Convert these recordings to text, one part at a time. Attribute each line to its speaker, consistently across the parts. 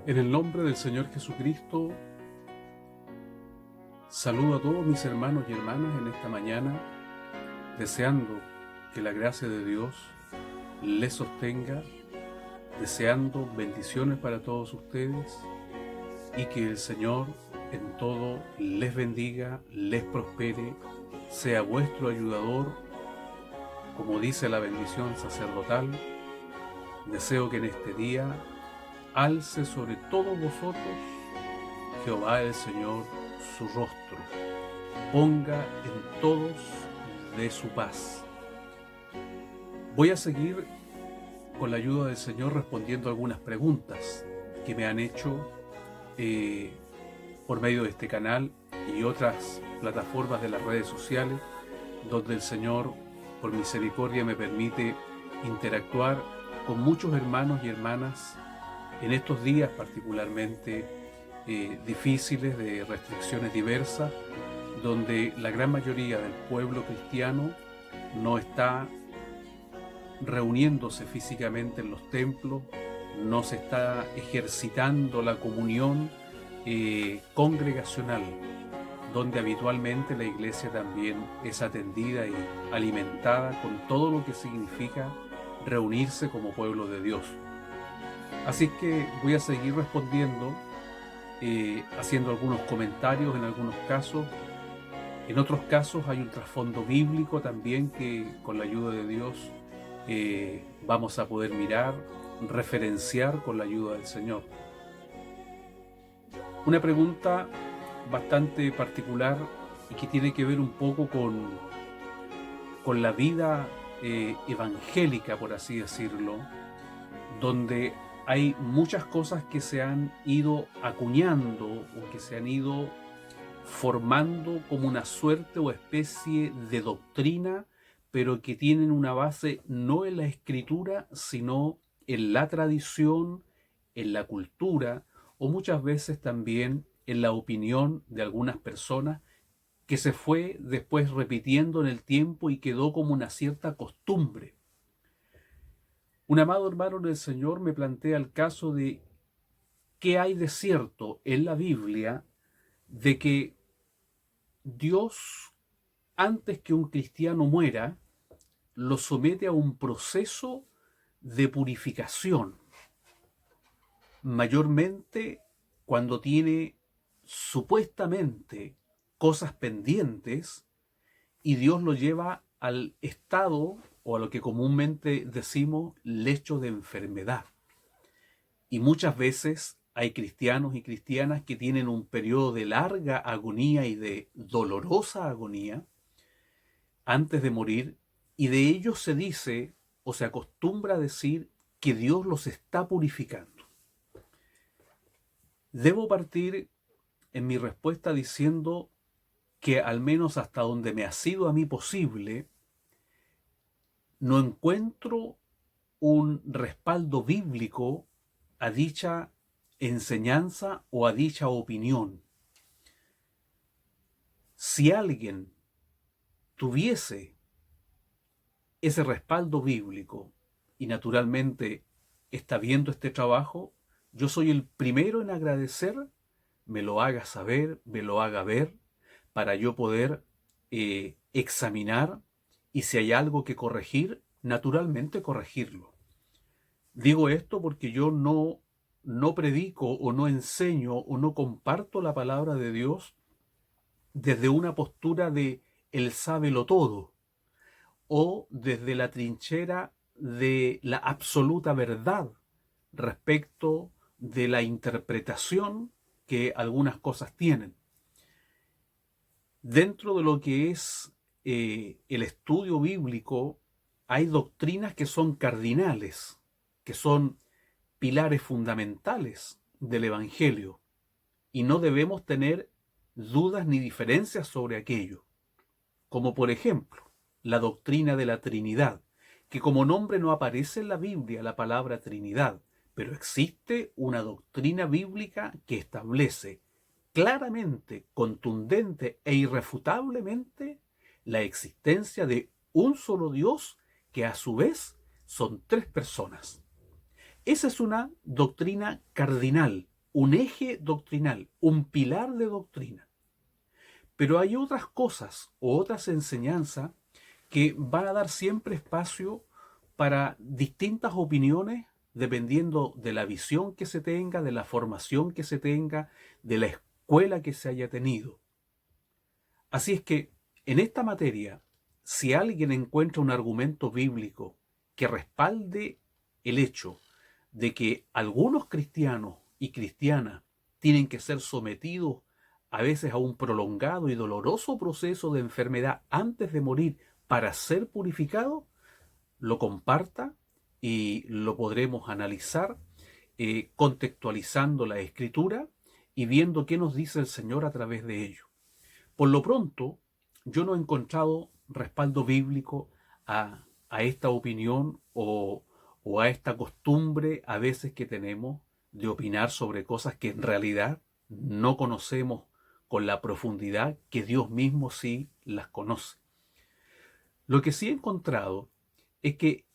Speaker 1: En el nombre del Señor Jesucristo, saludo a todos mis hermanos y hermanas en esta mañana, deseando que la gracia de Dios les sostenga, deseando bendiciones para todos ustedes y que el Señor en todo les bendiga, les prospere, sea vuestro ayudador, como dice la bendición sacerdotal. Deseo que en este día alce sobre todos vosotros Jehová el Señor su rostro, ponga en todos de su paz. Voy a seguir con la ayuda del Señor respondiendo algunas preguntas que me han hecho por medio de este canal y otras plataformas de las redes sociales, donde el Señor, por misericordia, me permite interactuar con muchos hermanos y hermanas en estos días particularmente difíciles, de restricciones diversas, donde la gran mayoría del pueblo cristiano no está reuniéndose físicamente en los templos, no se está ejercitando la comunión congregacional, donde habitualmente la iglesia también es atendida y alimentada con todo lo que significa reunirse como pueblo de Dios. Así que voy a seguir respondiendo, haciendo algunos comentarios en algunos casos. En otros casos hay un trasfondo bíblico también que con la ayuda de Dios vamos a poder mirar, referenciar con la ayuda del Señor. Una pregunta bastante particular y que tiene que ver un poco con la vida evangélica, por así decirlo, donde hay muchas cosas que se han ido acuñando o que se han ido formando como una suerte o especie de doctrina, pero que tienen una base no en la escritura, sino en la tradición, en la cultura, o muchas veces también en la opinión de algunas personas, que se fue después repitiendo en el tiempo y quedó como una cierta costumbre. Un amado hermano del Señor me plantea el caso de qué hay de cierto en la Biblia de que Dios, antes que un cristiano muera, lo somete a un proceso de purificación, mayormente cuando tiene supuestamente cosas pendientes y Dios lo lleva al estado o a lo que comúnmente decimos lecho de enfermedad. Y muchas veces hay cristianos y cristianas que tienen un periodo de larga agonía y de dolorosa agonía antes de morir, y de ellos se dice o se acostumbra a decir que Dios los está purificando. Debo partir en mi respuesta diciendo que al menos hasta donde me ha sido a mí posible, no encuentro un respaldo bíblico a dicha enseñanza o a dicha opinión. Si alguien tuviese ese respaldo bíblico y naturalmente está viendo este trabajo, yo soy el primero en agradecer, me lo haga saber, me lo haga ver, para yo poder examinar y si hay algo que corregir, naturalmente corregirlo. Digo esto porque yo no predico o no enseño o no comparto la palabra de Dios desde una postura de él sábelo todo o desde la trinchera de la absoluta verdad respecto de la interpretación que algunas cosas tienen. Dentro de lo que es el estudio bíblico, hay doctrinas que son cardinales, que son pilares fundamentales del Evangelio, y no debemos tener dudas ni diferencias sobre aquello, como por ejemplo la doctrina de la Trinidad, que como nombre no aparece en la Biblia la palabra Trinidad, pero existe una doctrina bíblica que establece claramente, contundente e irrefutablemente la existencia de un solo Dios que a su vez son tres personas. Esa es una doctrina cardinal un eje doctrinal, un pilar de doctrina. Pero hay otras cosas o otras enseñanzas que van a dar siempre espacio para distintas opiniones dependiendo de la visión que se tenga, de la formación que se tenga, de la escuela que se haya tenido. Así es que en esta materia, si alguien encuentra un argumento bíblico que respalde el hecho de que algunos cristianos y cristianas tienen que ser sometidos a veces a un prolongado y doloroso proceso de enfermedad antes de morir para ser purificados, lo comparta y lo podremos analizar contextualizando la escritura y viendo qué nos dice el Señor a través de ello. Por lo pronto, yo no he encontrado respaldo bíblico a esta opinión o a esta costumbre a veces que tenemos de opinar sobre cosas que en realidad no conocemos con la profundidad que Dios mismo sí las conoce. Lo que sí he encontrado es que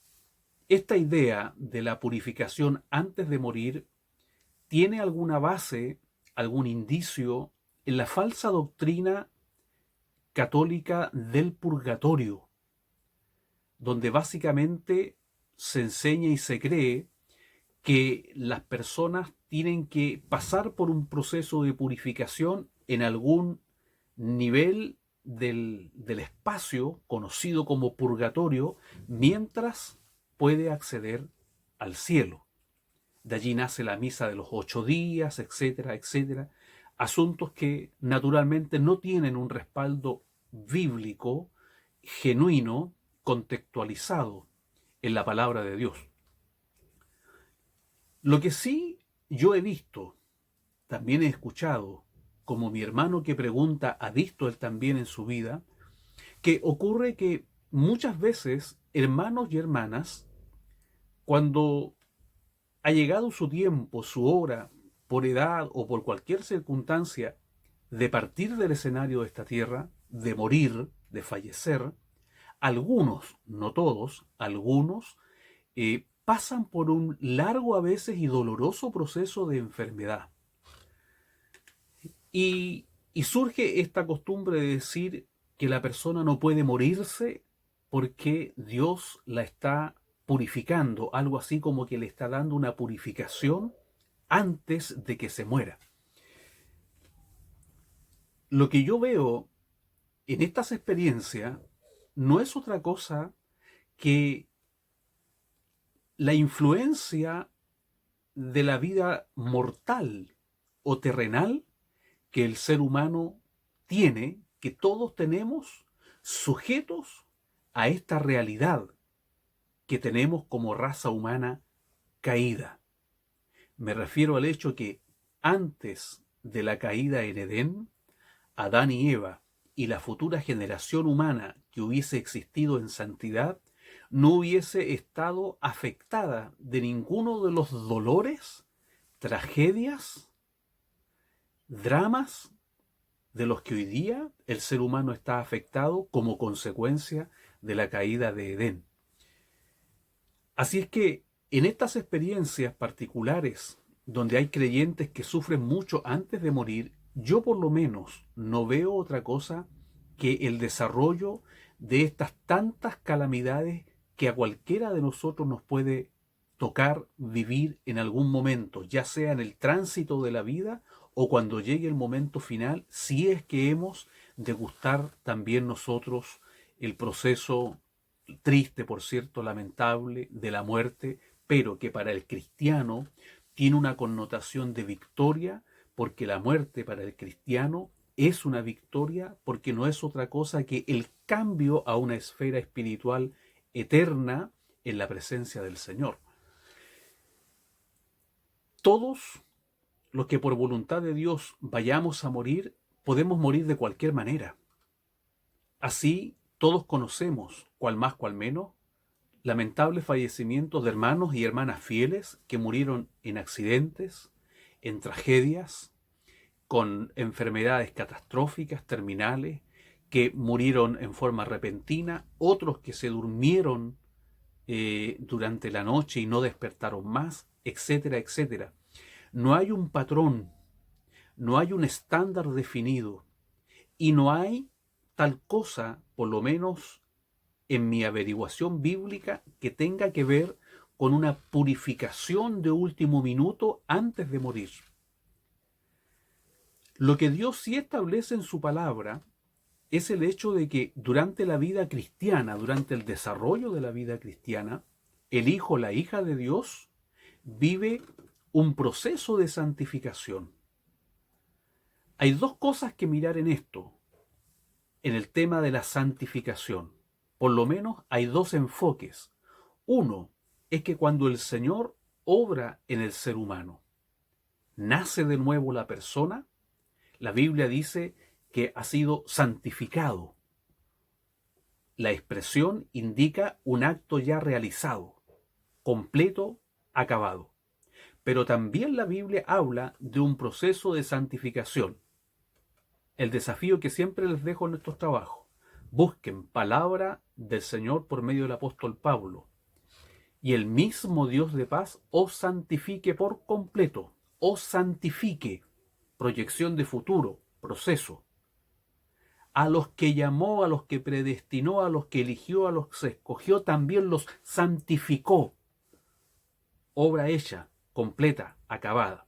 Speaker 1: esta idea de la purificación antes de morir tiene alguna base, algún indicio en la falsa doctrina católica del purgatorio, donde básicamente se enseña y se cree que las personas tienen que pasar por un proceso de purificación en algún nivel del espacio conocido como purgatorio, mientras puede acceder al cielo. De allí nace la misa de los 8 días, etcétera, etcétera. Asuntos que naturalmente no tienen un respaldo bíblico, genuino, contextualizado en la palabra de Dios. Lo que sí yo he visto, también he escuchado, como mi hermano que pregunta ha visto él también en su vida, que ocurre que muchas veces hermanos y hermanas, cuando ha llegado su tiempo, su hora, por edad o por cualquier circunstancia, de partir del escenario de esta tierra, de morir, de fallecer, algunos, no todos, algunos, pasan por un largo a veces y doloroso proceso de enfermedad. Y surge esta costumbre de decir que la persona no puede morirse porque Dios la está purificando, algo así como que le está dando una purificación antes de que se muera. Lo que yo veo en estas experiencias no es otra cosa que la influencia de la vida mortal o terrenal que el ser humano tiene, que todos tenemos, sujetos a esta realidad que tenemos como raza humana caída. Me refiero al hecho que antes de la caída en Edén, Adán y Eva y la futura generación humana que hubiese existido en santidad no hubiese estado afectada de ninguno de los dolores, tragedias, dramas de los que hoy día el ser humano está afectado como consecuencia de la caída de Edén. Así es que en estas experiencias particulares, donde hay creyentes que sufren mucho antes de morir, yo por lo menos no veo otra cosa que el desarrollo de estas tantas calamidades que a cualquiera de nosotros nos puede tocar vivir en algún momento, ya sea en el tránsito de la vida o cuando llegue el momento final, si es que hemos de gustar también nosotros el proceso triste, por cierto, lamentable, de la muerte, pero que para el cristiano tiene una connotación de victoria, porque la muerte para el cristiano es una victoria, porque no es otra cosa que el cambio a una esfera espiritual eterna en la presencia del Señor. Todos los que por voluntad de Dios vayamos a morir, podemos morir de cualquier manera. Así, todos conocemos, cual más cual menos, lamentables fallecimientos de hermanos y hermanas fieles que murieron en accidentes, en tragedias, con enfermedades catastróficas, terminales, que murieron en forma repentina, otros que se durmieron durante la noche y no despertaron más, etcétera, etcétera. No hay un patrón, no hay un estándar definido y no hay tal cosa, por lo menos en mi averiguación bíblica, que tenga que ver con una purificación de último minuto antes de morir. Lo que Dios sí establece en su palabra es el hecho de que durante la vida cristiana, durante el desarrollo de la vida cristiana, el hijo, la hija de Dios, vive un proceso de santificación. Hay dos cosas que mirar en esto, en el tema de la santificación. Por lo menos hay dos enfoques. Uno es que cuando el Señor obra en el ser humano, nace de nuevo la persona, la Biblia dice que ha sido santificado. La expresión indica un acto ya realizado, completo, acabado. Pero también la Biblia habla de un proceso de santificación. El desafío que siempre les dejo en estos trabajos: busquen palabra del Señor por medio del apóstol Pablo, y el mismo Dios de paz os santifique por completo, os santifique, proyección de futuro, proceso. A los que llamó, a los que predestinó, a los que eligió, a los que escogió, también los santificó. Obra hecha, completa, acabada.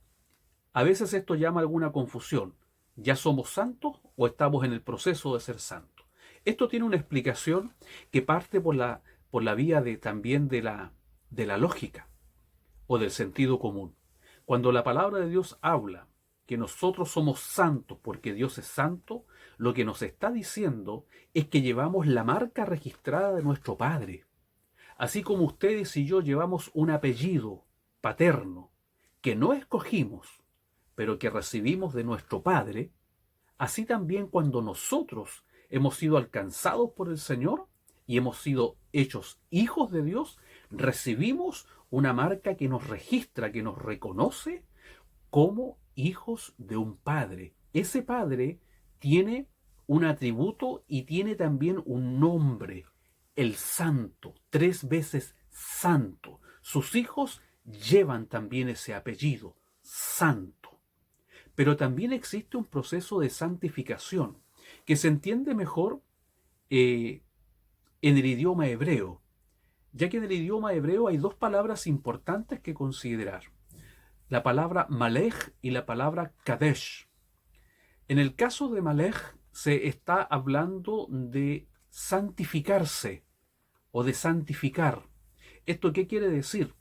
Speaker 1: A veces esto llama alguna confusión. ¿Ya somos santos o estamos en el proceso de ser santos? Esto tiene una explicación que parte por la vía también de la lógica o del sentido común. Cuando la palabra de Dios habla que nosotros somos santos porque Dios es santo, lo que nos está diciendo es que llevamos la marca registrada de nuestro Padre. Así como ustedes y yo llevamos un apellido paterno que no escogimos, pero que recibimos de nuestro Padre, así también cuando nosotros hemos sido alcanzados por el Señor y hemos sido hechos hijos de Dios, recibimos una marca que nos registra, que nos reconoce como hijos de un Padre. Ese Padre tiene un atributo y tiene también un nombre: el Santo, 3 veces Santo. Sus hijos llevan también ese apellido, Santo. Pero también existe un proceso de santificación que se entiende mejor en el idioma hebreo, ya que en el idioma hebreo hay dos palabras importantes que considerar: la palabra Malech y la palabra Kadesh. En el caso de Malech se está hablando de santificarse o de santificar. ¿Esto qué quiere decir?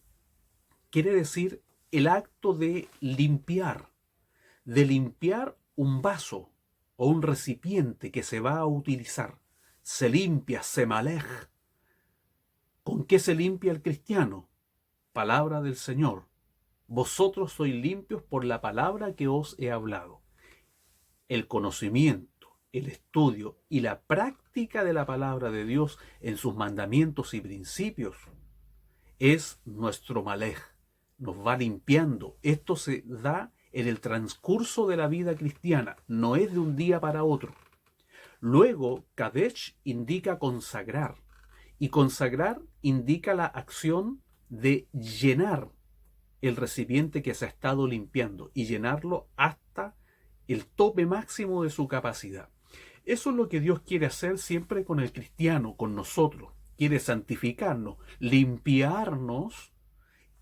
Speaker 1: Quiere decir el acto de limpiar un vaso o un recipiente que se va a utilizar. Se limpia, se malej. ¿Con qué se limpia el cristiano? Palabra del Señor. Vosotros sois limpios por la palabra que os he hablado. El conocimiento, el estudio y la práctica de la palabra de Dios en sus mandamientos y principios es nuestro malej. Nos va limpiando. Esto se da en el transcurso de la vida cristiana, no es de un día para otro. Luego, Kadesh indica consagrar, y consagrar indica la acción de llenar el recipiente que se ha estado limpiando y llenarlo hasta el tope máximo de su capacidad. Eso es lo que Dios quiere hacer siempre con el cristiano, con nosotros. Quiere santificarnos, limpiarnos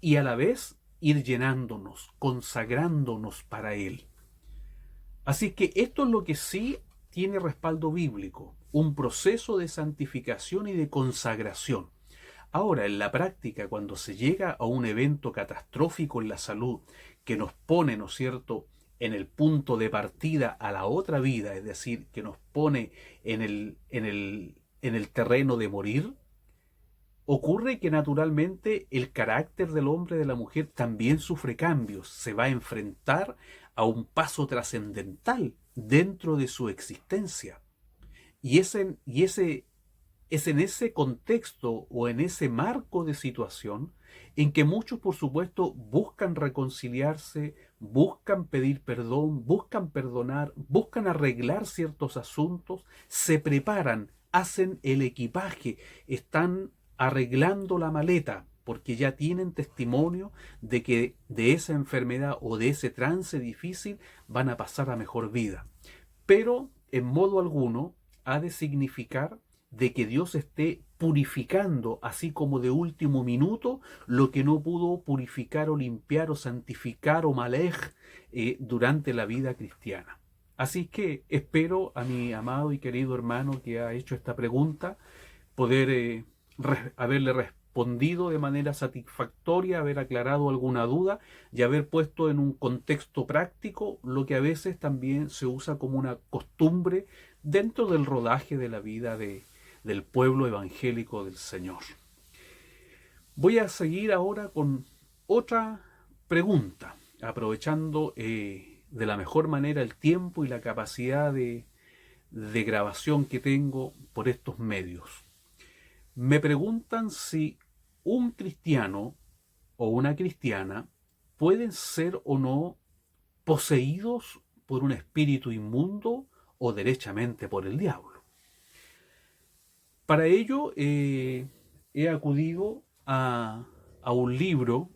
Speaker 1: y a la vez ir llenándonos, consagrándonos para Él. Así que esto es lo que sí tiene respaldo bíblico, un proceso de santificación y de consagración. Ahora, en la práctica, cuando se llega a un evento catastrófico en la salud que nos pone, ¿no es cierto?, en el punto de partida a la otra vida, es decir, que nos pone en el terreno de morir, ocurre que naturalmente el carácter del hombre y de la mujer también sufre cambios, se va a enfrentar a un paso trascendental dentro de su existencia. Y es en ese contexto o en ese marco de situación en que muchos, por supuesto, buscan reconciliarse, buscan pedir perdón, buscan perdonar, buscan arreglar ciertos asuntos, se preparan, hacen el equipaje, están arreglando la maleta, porque ya tienen testimonio de que de esa enfermedad o de ese trance difícil van a pasar a mejor vida. Pero en modo alguno ha de significar de que Dios esté purificando, así como de último minuto, lo que no pudo purificar o limpiar o santificar o malej durante la vida cristiana. Así que espero a mi amado y querido hermano que ha hecho esta pregunta, poder haberle respondido de manera satisfactoria, haber aclarado alguna duda y haber puesto en un contexto práctico lo que a veces también se usa como una costumbre dentro del rodaje de la vida del pueblo evangélico del Señor. Voy a seguir ahora con otra pregunta, aprovechando de la mejor manera el tiempo y la capacidad de grabación que tengo por estos medios. Me preguntan si un cristiano o una cristiana pueden ser o no poseídos por un espíritu inmundo o derechamente por el diablo. Para ello he acudido a un libro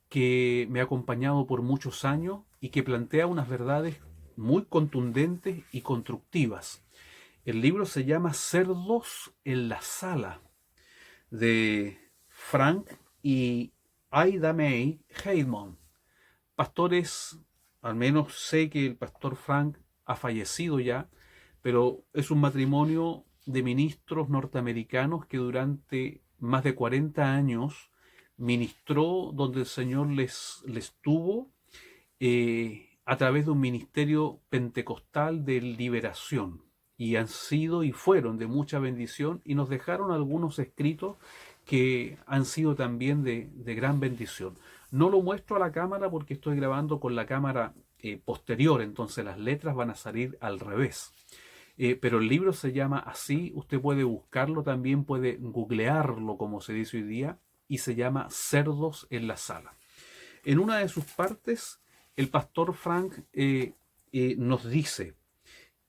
Speaker 1: que me ha acompañado por muchos años y que plantea unas verdades muy contundentes y constructivas. El libro se llama Cerdos en la Sala, de Frank y Ida May Heidman. Pastores, al menos sé que el pastor Frank ha fallecido ya, pero es un matrimonio de ministros norteamericanos que durante más de 40 años ministró donde el Señor les tuvo a través de un ministerio pentecostal de liberación, y han sido y fueron de mucha bendición, y nos dejaron algunos escritos que han sido también de gran bendición. No lo muestro a la cámara porque estoy grabando con la cámara posterior, entonces las letras van a salir al revés. Pero el libro se llama así, usted puede buscarlo, también puede googlearlo, como se dice hoy día, y se llama Cerdos en la Sala. En una de sus partes, el pastor Frank nos dice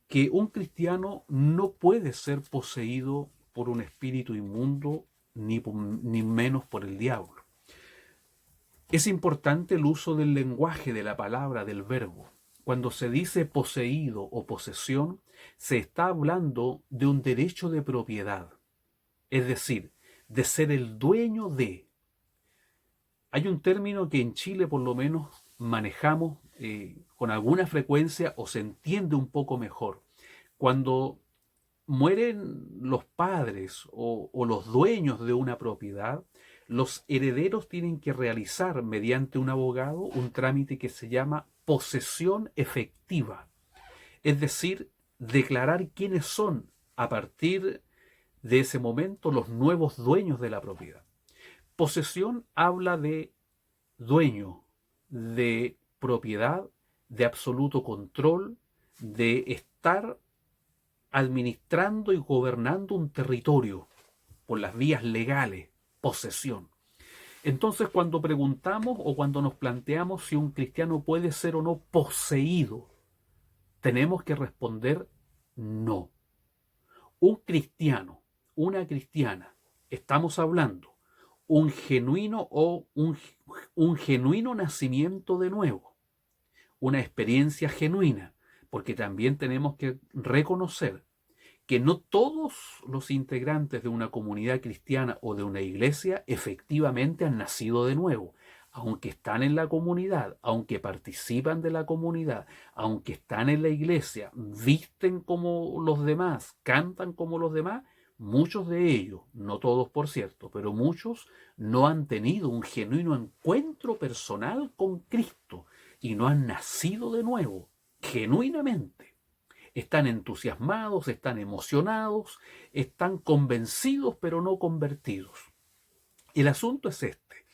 Speaker 1: que un cristiano no puede ser poseído por un espíritu inmundo, ni menos por el diablo. Es importante el uso del lenguaje, de la palabra, del verbo. Cuando se dice poseído o posesión, se está hablando de un derecho de propiedad, es decir, de ser el dueño de. Hay un término que en Chile por lo menos manejamos con alguna frecuencia, o se entiende un poco mejor. Cuando mueren los padres o los dueños de una propiedad, los herederos tienen que realizar mediante un abogado un trámite que se llama posesión efectiva, es decir, declarar quiénes son a partir de ese momento los nuevos dueños de la propiedad. Posesión habla de dueño, de propiedad, de absoluto control, de estar administrando y gobernando un territorio por las vías legales, posesión. Entonces, cuando preguntamos o cuando nos planteamos si un cristiano puede ser o no poseído, tenemos que responder no. Un cristiano, una cristiana, estamos hablando un genuino o un genuino nacimiento de nuevo, una experiencia genuina, porque también tenemos que reconocer que no todos los integrantes de una comunidad cristiana o de una iglesia efectivamente han nacido de nuevo, aunque están en la comunidad, aunque participan de la comunidad, aunque están en la iglesia, visten como los demás, cantan como los demás. Muchos de ellos, no todos por cierto, pero muchos no han tenido un genuino encuentro personal con Cristo y no han nacido de nuevo, genuinamente. Están entusiasmados, están emocionados, están convencidos pero no convertidos. El asunto es este: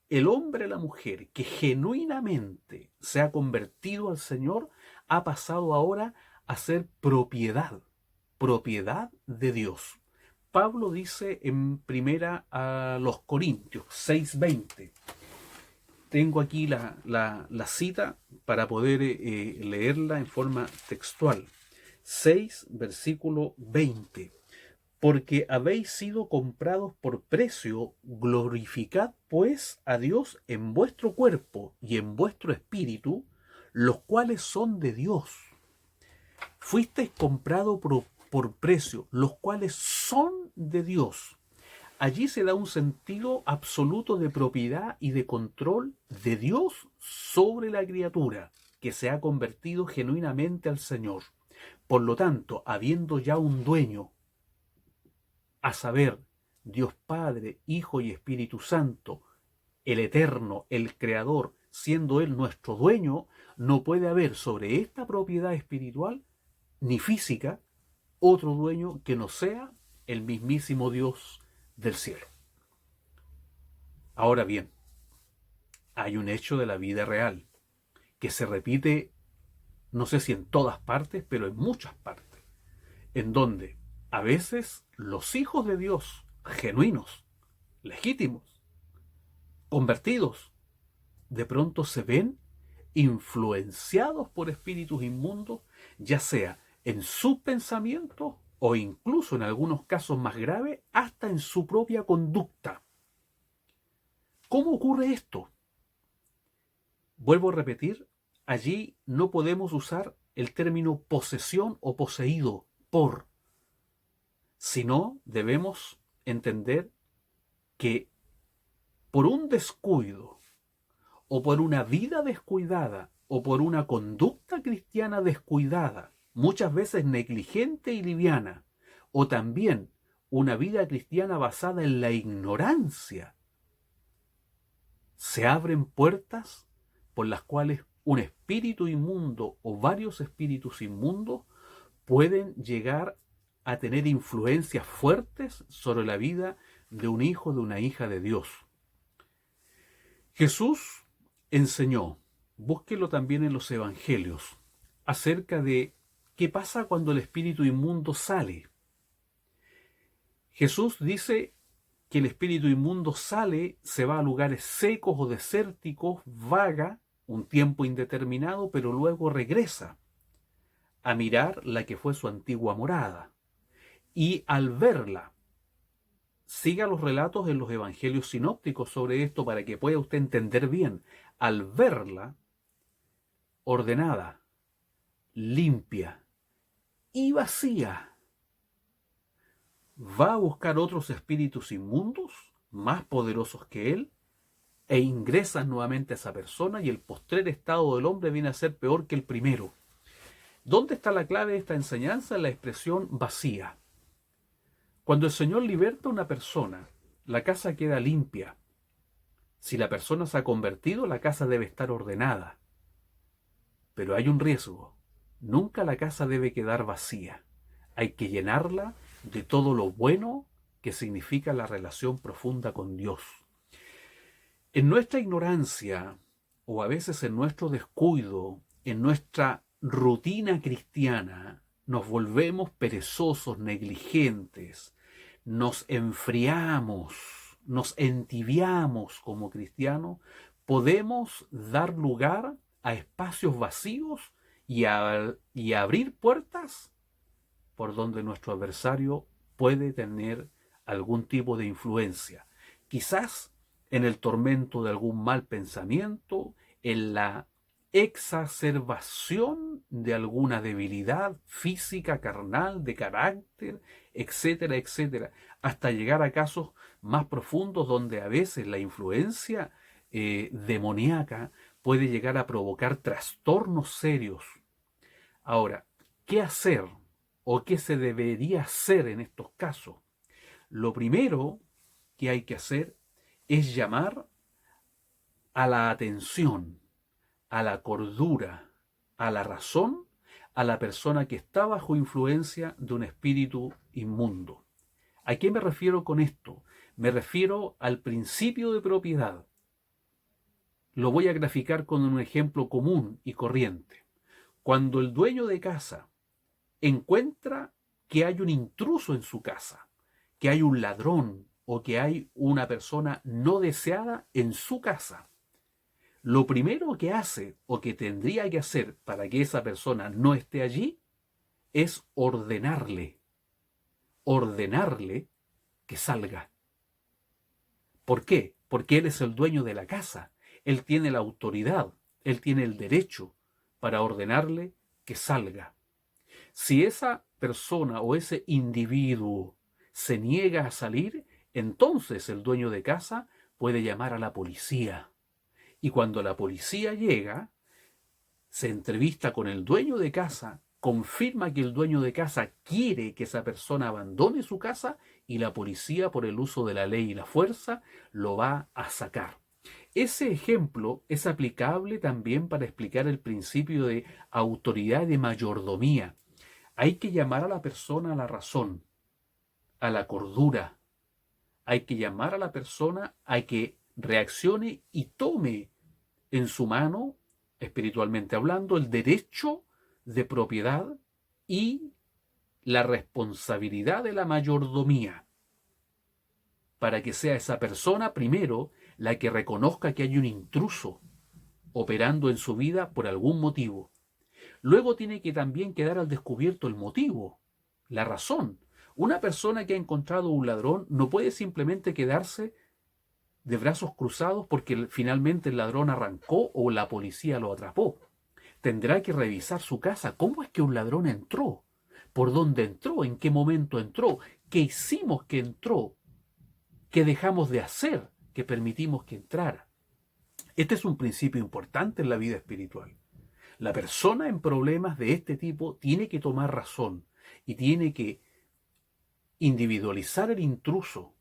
Speaker 1: el hombre o la mujer que genuinamente se ha convertido al Señor ha pasado ahora a ser propiedad de Dios. Pablo dice en primera a los Corintios 6:20. Tengo aquí la cita para poder leerla en forma textual. 6, versículo 20. Porque habéis sido comprados por precio, glorificad pues a Dios en vuestro cuerpo y en vuestro espíritu, los cuales son de Dios. Fuisteis comprados por precio, los cuales son de Dios. Allí se da un sentido absoluto de propiedad y de control de Dios sobre la criatura, que se ha convertido genuinamente al Señor. Por lo tanto, habiendo ya un dueño, a saber, Dios Padre, Hijo y Espíritu Santo, el Eterno, el Creador, siendo Él nuestro dueño, no puede haber sobre esta propiedad espiritual ni física otro dueño que no sea el mismísimo Dios del cielo. Ahora bien, hay un hecho de la vida real que se repite, no sé si en todas partes, pero en muchas partes, en donde a veces los hijos de Dios, genuinos, legítimos, convertidos, de pronto se ven influenciados por espíritus inmundos, ya sea en sus pensamientos o incluso en algunos casos más graves, hasta en su propia conducta. ¿Cómo ocurre esto? Vuelvo a repetir, allí no podemos usar el término posesión o poseído por, sino debemos entender que por un descuido o por una vida descuidada o por una conducta cristiana descuidada, muchas veces negligente y liviana, o también una vida cristiana basada en la ignorancia, se abren puertas por las cuales un espíritu inmundo o varios espíritus inmundos pueden llegar a tener influencias fuertes sobre la vida de un hijo, de una hija de Dios. Jesús enseñó, búsquelo también en los evangelios, acerca de qué pasa cuando el espíritu inmundo sale. Jesús dice que el espíritu inmundo sale, se va a lugares secos o desérticos, vaga un tiempo indeterminado, pero luego regresa a mirar la que fue su antigua morada. Y al verla, siga los relatos en los evangelios sinópticos sobre esto para que pueda usted entender bien. Al verla ordenada, limpia y vacía, va a buscar otros espíritus inmundos más poderosos que él e ingresan nuevamente a esa persona, y el postrer estado del hombre viene a ser peor que el primero. ¿Dónde está la clave de esta enseñanza? En la expresión vacía. Cuando el Señor liberta a una persona, la casa queda limpia. Si la persona se ha convertido, la casa debe estar ordenada. Pero hay un riesgo. Nunca la casa debe quedar vacía. Hay que llenarla de todo lo bueno que significa la relación profunda con Dios. En nuestra ignorancia, o a veces en nuestro descuido, en nuestra rutina cristiana, nos volvemos perezosos, negligentes, nos enfriamos, nos entibiamos como cristianos, podemos dar lugar a espacios vacíos y abrir puertas por donde nuestro adversario puede tener algún tipo de influencia. Quizás en el tormento de algún mal pensamiento, en la exacerbación de alguna debilidad física, carnal, de carácter, etcétera, etcétera, hasta llegar a casos más profundos donde a veces la influencia demoníaca puede llegar a provocar trastornos serios. Ahora, ¿qué hacer o qué se debería hacer en estos casos? Lo primero que hay que hacer es llamar a la atención, a la cordura, a la razón, a la persona que está bajo influencia de un espíritu inmundo. ¿A qué me refiero con esto? Me refiero al principio de propiedad. Lo voy a graficar con un ejemplo común y corriente. Cuando el dueño de casa encuentra que hay un intruso en su casa, que hay un ladrón o que hay una persona no deseada en su casa, lo primero que hace o que tendría que hacer para que esa persona no esté allí es ordenarle. ordenarle que salga. ¿Por qué? Porque él es el dueño de la casa, él tiene la autoridad, él tiene el derecho para ordenarle que salga. Si esa persona o ese individuo se niega a salir, entonces el dueño de casa puede llamar a la policía. Y cuando la policía llega, se entrevista con el dueño de casa, confirma que el dueño de casa quiere que esa persona abandone su casa y la policía, por el uso de la ley y la fuerza, lo va a sacar. Ese ejemplo es aplicable también para explicar el principio de autoridad y de mayordomía. Hay que llamar a la persona a la razón, a la cordura. Hay que llamar a la persona a que reaccione y tome en su mano, espiritualmente hablando, el derecho de propiedad y la responsabilidad de la mayordomía, para que sea esa persona primero la que reconozca que hay un intruso operando en su vida por algún motivo. Luego tiene que también quedar al descubierto el motivo, la razón. Una persona que ha encontrado un ladrón no puede simplemente quedarse de brazos cruzados porque finalmente el ladrón arrancó o la policía lo atrapó. Tendrá que revisar su casa. ¿Cómo es que un ladrón entró? ¿Por dónde entró? ¿En qué momento entró? ¿Qué hicimos que entró? ¿Qué dejamos de hacer que permitimos que entrara? Este es un principio importante en la vida espiritual. La persona en problemas de este tipo tiene que tomar razón y tiene que individualizar el intruso.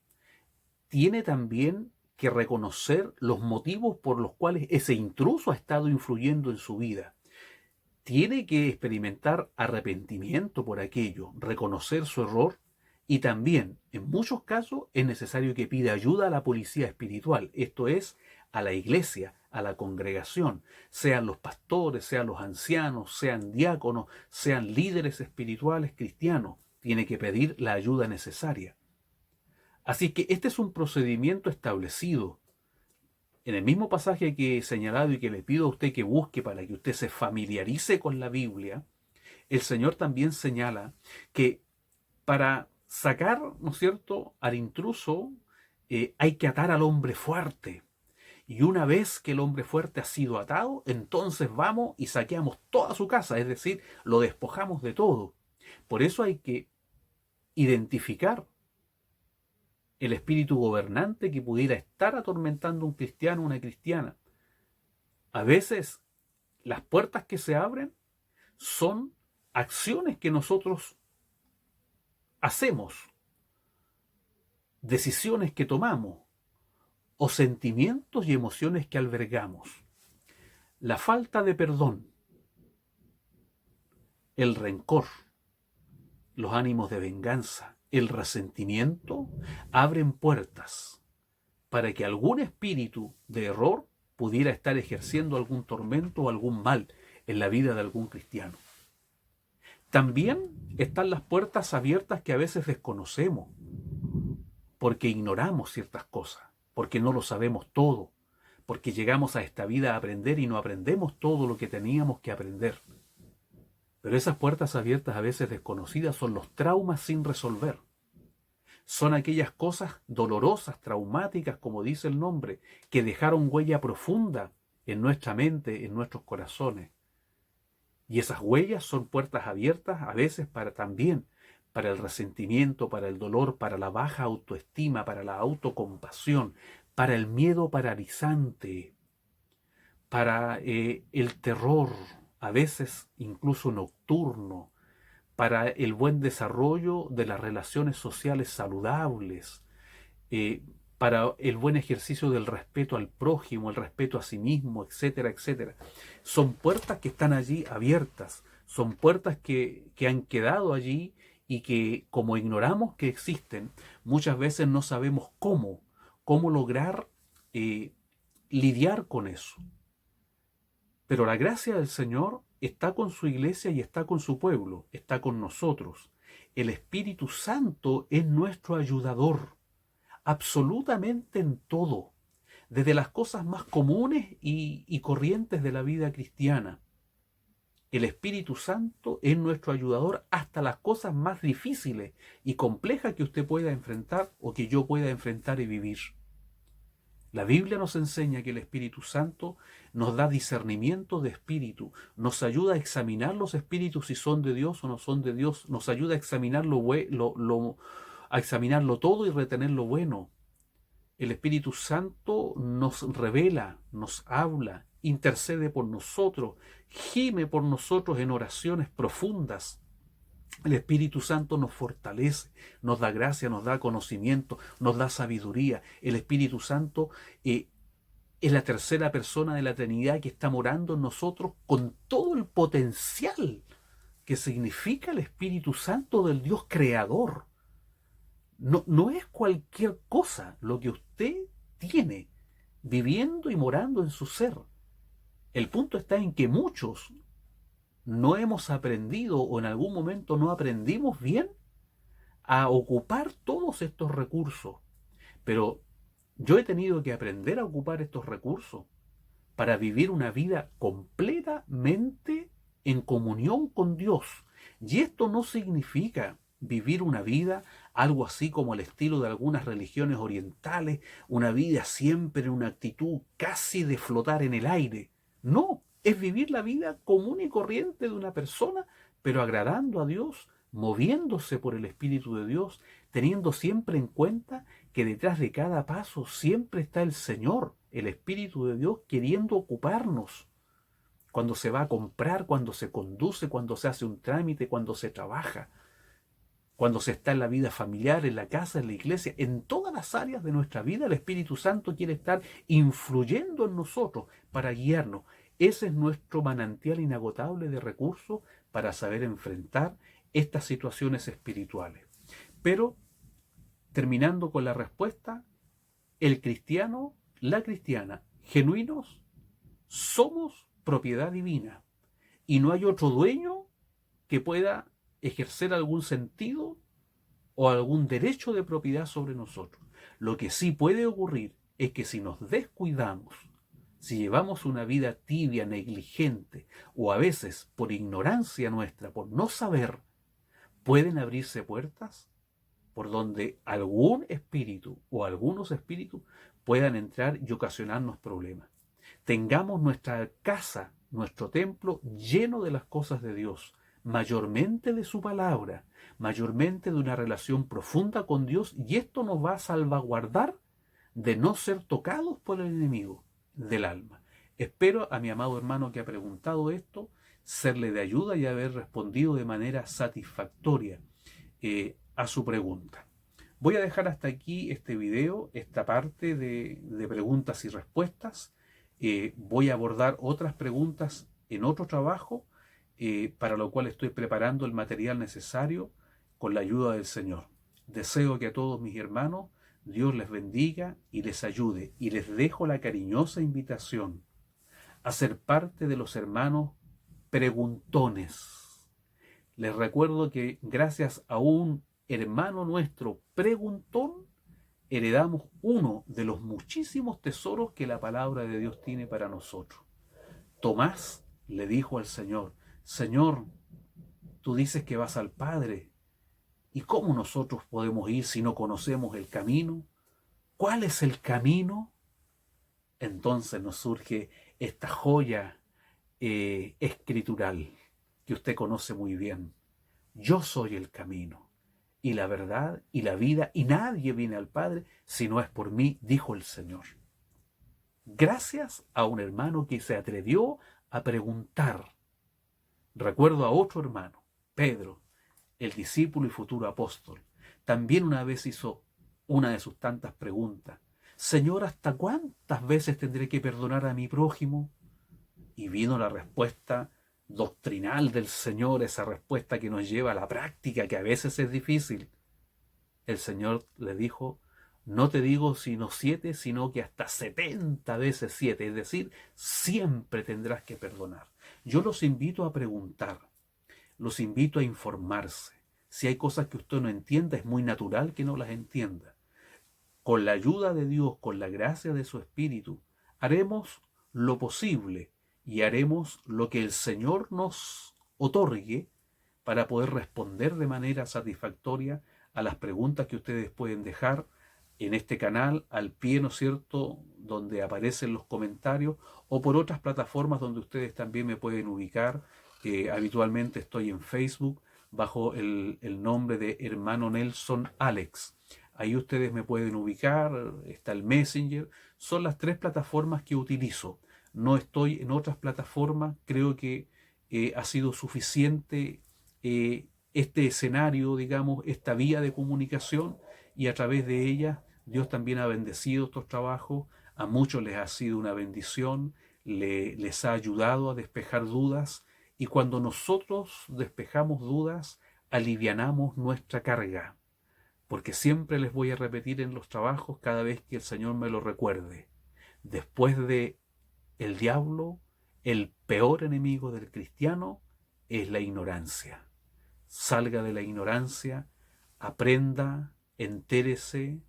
Speaker 1: Tiene también que reconocer los motivos por los cuales ese intruso ha estado influyendo en su vida. Tiene que experimentar arrepentimiento por aquello, reconocer su error y también, en muchos casos, es necesario que pida ayuda a la policía espiritual, esto es, a la iglesia, a la congregación, sean los pastores, sean los ancianos, sean diáconos, sean líderes espirituales cristianos. Tiene que pedir la ayuda necesaria. Así que este es un procedimiento establecido. En el mismo pasaje que he señalado y que le pido a usted que busque para que usted se familiarice con la Biblia, el Señor también señala que para sacar, ¿no es cierto?, al intruso, hay que atar al hombre fuerte. Y una vez que el hombre fuerte ha sido atado, entonces vamos y saqueamos toda su casa, es decir, lo despojamos de todo. Por eso hay que identificar el espíritu gobernante que pudiera estar atormentando a un cristiano o una cristiana. A veces las puertas que se abren son acciones que nosotros hacemos, decisiones que tomamos o sentimientos y emociones que albergamos. La falta de perdón, el rencor, los ánimos de venganza, el resentimiento, abren puertas para que algún espíritu de error pudiera estar ejerciendo algún tormento o algún mal en la vida de algún cristiano. También están las puertas abiertas que a veces desconocemos, porque ignoramos ciertas cosas, porque no lo sabemos todo, porque llegamos a esta vida a aprender y no aprendemos todo lo que teníamos que aprender. Pero esas puertas abiertas a veces desconocidas son los traumas sin resolver. Son aquellas cosas dolorosas, traumáticas, como dice el nombre, que dejaron huella profunda en nuestra mente, en nuestros corazones. Y esas huellas son puertas abiertas a veces también para el resentimiento, para el dolor, para la baja autoestima, para la autocompasión, para el miedo paralizante, para el terror, a veces incluso nocturno, para el buen desarrollo de las relaciones sociales saludables, para el buen ejercicio del respeto al prójimo, el respeto a sí mismo, etcétera, etcétera. Son puertas que están allí abiertas, son puertas que han quedado allí y que, como ignoramos que existen, muchas veces no sabemos cómo lograr lidiar con eso. Pero la gracia del Señor está con su iglesia y está con su pueblo, está con nosotros. El Espíritu Santo es nuestro ayudador, absolutamente en todo, desde las cosas más comunes y corrientes de la vida cristiana. El Espíritu Santo es nuestro ayudador hasta las cosas más difíciles y complejas que usted pueda enfrentar o que yo pueda enfrentar y vivir. La Biblia nos enseña que el Espíritu Santo nos da discernimiento de espíritu, nos ayuda a examinar los espíritus si son de Dios o no son de Dios, nos ayuda a examinar a examinarlo todo y retener lo bueno. El Espíritu Santo nos revela, nos habla, intercede por nosotros, gime por nosotros en oraciones profundas. El Espíritu Santo nos fortalece, nos da gracia, nos da conocimiento, nos da sabiduría. El Espíritu Santo es la tercera persona de la Trinidad que está morando en nosotros con todo el potencial que significa el Espíritu Santo del Dios creador. No es cualquier cosa lo que usted tiene viviendo y morando en su ser. El punto está en que muchos no hemos aprendido o en algún momento no aprendimos bien a ocupar todos estos recursos. Pero yo he tenido que aprender a ocupar estos recursos para vivir una vida completamente en comunión con Dios. Y esto no significa vivir una vida algo así como el estilo de algunas religiones orientales, una vida siempre en una actitud casi de flotar en el aire. No, es vivir la vida común y corriente de una persona, pero agradando a Dios, moviéndose por el Espíritu de Dios, teniendo siempre en cuenta que detrás de cada paso siempre está el Señor, el Espíritu de Dios, queriendo ocuparnos. Cuando se va a comprar, cuando se conduce, cuando se hace un trámite, cuando se trabaja, cuando se está en la vida familiar, en la casa, en la iglesia, en todas las áreas de nuestra vida, el Espíritu Santo quiere estar influyendo en nosotros para guiarnos. Ese es nuestro manantial inagotable de recursos para saber enfrentar estas situaciones espirituales. Pero, terminando con la respuesta, el cristiano, la cristiana, genuinos, somos propiedad divina y no hay otro dueño que pueda ejercer algún sentido o algún derecho de propiedad sobre nosotros. Lo que sí puede ocurrir es que si nos descuidamos, si llevamos una vida tibia, negligente, o a veces por ignorancia nuestra, por no saber, pueden abrirse puertas por donde algún espíritu o algunos espíritus puedan entrar y ocasionarnos problemas. Tengamos nuestra casa, nuestro templo lleno de las cosas de Dios, mayormente de su palabra, mayormente de una relación profunda con Dios, y esto nos va a salvaguardar de no ser tocados por el enemigo del alma. Espero a mi amado hermano que ha preguntado esto, serle de ayuda y haber respondido de manera satisfactoria a su pregunta. Voy a dejar hasta aquí este video, esta parte de preguntas y respuestas. Voy a abordar otras preguntas en otro trabajo, para lo cual estoy preparando el material necesario con la ayuda del Señor. Deseo que a todos mis hermanos Dios les bendiga y les ayude, y les dejo la cariñosa invitación a ser parte de los hermanos preguntones. Les recuerdo que gracias a un hermano nuestro preguntón, heredamos uno de los muchísimos tesoros que la palabra de Dios tiene para nosotros. Tomás le dijo al Señor: Señor, tú dices que vas al Padre, ¿y cómo nosotros podemos ir si no conocemos el camino? ¿Cuál es el camino? Entonces nos surge esta joya escritural que usted conoce muy bien. Yo soy el camino y la verdad y la vida, y nadie viene al Padre si no es por mí, dijo el Señor. Gracias a un hermano que se atrevió a preguntar. Recuerdo a otro hermano, Pedro, el discípulo y futuro apóstol. También una vez hizo una de sus tantas preguntas: Señor, ¿hasta cuántas veces tendré que perdonar a mi prójimo? Y vino la respuesta doctrinal del Señor, esa respuesta que nos lleva a la práctica, que a veces es difícil. El Señor le dijo: no te digo sino 7, sino que hasta 70 veces 7, es decir, siempre tendrás que perdonar. Yo los invito a preguntar, los invito a informarse. Si hay cosas que usted no entienda, es muy natural que no las entienda. Con la ayuda de Dios, con la gracia de su Espíritu, haremos lo posible y haremos lo que el Señor nos otorgue para poder responder de manera satisfactoria a las preguntas que ustedes pueden dejar en este canal, al pie, ¿no es cierto?, donde aparecen los comentarios, o por otras plataformas donde ustedes también me pueden ubicar. Habitualmente estoy en Facebook bajo el nombre de Hermano Nelson Alex. Ahí ustedes me pueden ubicar, está el Messenger, son las 3 plataformas que utilizo. No estoy en otras plataformas, creo que ha sido suficiente este escenario, digamos, esta vía de comunicación, y a través de ella Dios también ha bendecido estos trabajos, a muchos les ha sido una bendición, les ha ayudado a despejar dudas, y cuando nosotros despejamos dudas, alivianamos nuestra carga, porque siempre les voy a repetir en los trabajos cada vez que el Señor me lo recuerde. Después de el diablo, el peor enemigo del cristiano es la ignorancia. Salga de la ignorancia, aprenda, entérese,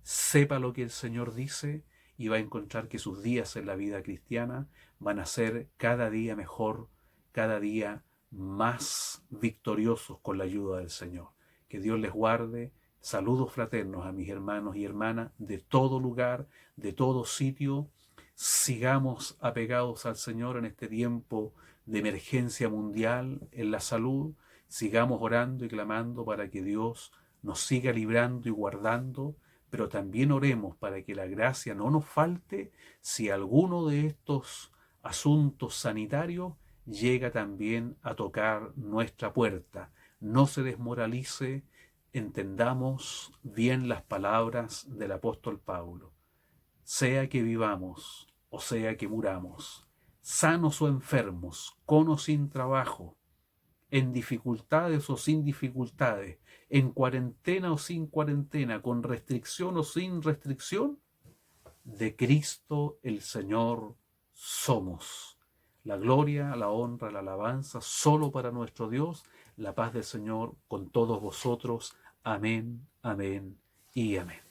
Speaker 1: sepa lo que el Señor dice, y va a encontrar que sus días en la vida cristiana van a ser cada día mejor, cada día más victoriosos con la ayuda del Señor. Que Dios les guarde. Saludos fraternos a mis hermanos y hermanas de todo lugar, de todo sitio. Sigamos apegados al Señor en este tiempo de emergencia mundial en la salud. Sigamos orando y clamando para que Dios nos siga librando y guardando, pero también oremos para que la gracia no nos falte si alguno de estos asuntos sanitarios llega también a tocar nuestra puerta. No se desmoralice, entendamos bien las palabras del apóstol Pablo. Sea que vivamos o sea que muramos, sanos o enfermos, con o sin trabajo, en dificultades o sin dificultades, en cuarentena o sin cuarentena, con restricción o sin restricción, de Cristo el Señor somos. La gloria, la honra, la alabanza, solo para nuestro Dios. La paz del Señor con todos vosotros. Amén, amén y amén.